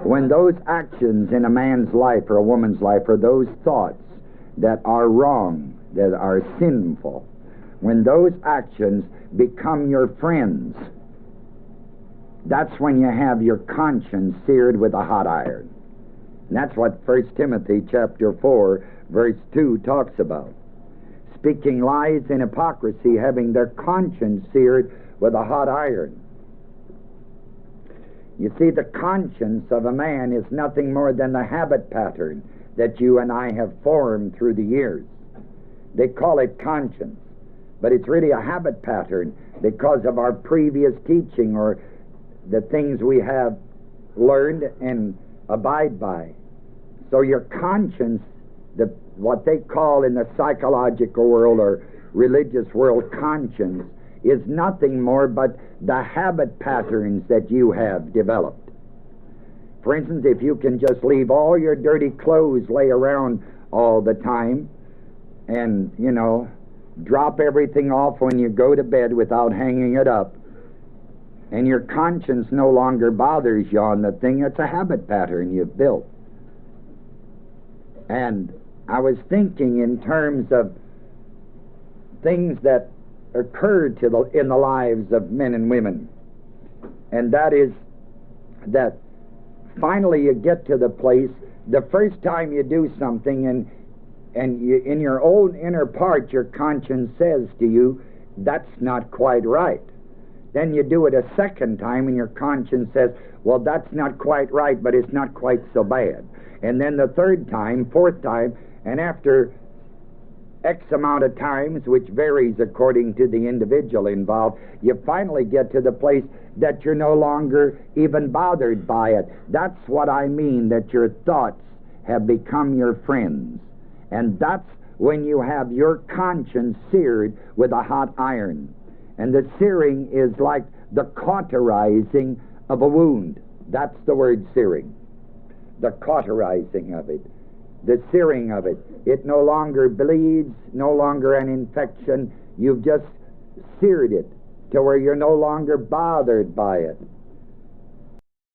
When those actions in a man's life or a woman's life, or those thoughts that are wrong, that are sinful, when those actions become your friends, that's when you have your conscience seared with a hot iron. And that's what 1 Timothy chapter 4, verse 2 talks about. Speaking lies and hypocrisy, having their conscience seared with a hot iron. You see, the conscience of a man is nothing more than the habit pattern that you and I have formed through the years. They call it conscience, but it's really a habit pattern because of our previous teaching or the things we have learned and abide by. So your conscience, what they call in the psychological world or religious world conscience, is nothing more but the habit patterns that you have developed. For instance, if you can just leave all your dirty clothes lay around all the time and, drop everything off when you go to bed without hanging it up, and your conscience no longer bothers you on the thing, it's a habit pattern you've built. And I was thinking in terms of things that occurred in the lives of men and women. And that is that finally you get to the place, the first time you do something and you, in your own inner part, your conscience says to you, that's not quite right. Then you do it a second time and your conscience says, well, that's not quite right, but it's not quite so bad. And then the third time, fourth time, and after X amount of times, which varies according to the individual involved, you finally get to the place that you're no longer even bothered by it. That's what I mean, that your thoughts have become your friends. And that's when you have your conscience seared with a hot iron. And the searing is like the cauterizing of a wound. That's the word searing. The cauterizing of it. The searing of it. It no longer bleeds, no longer an infection. You've just seared it to where you're no longer bothered by it.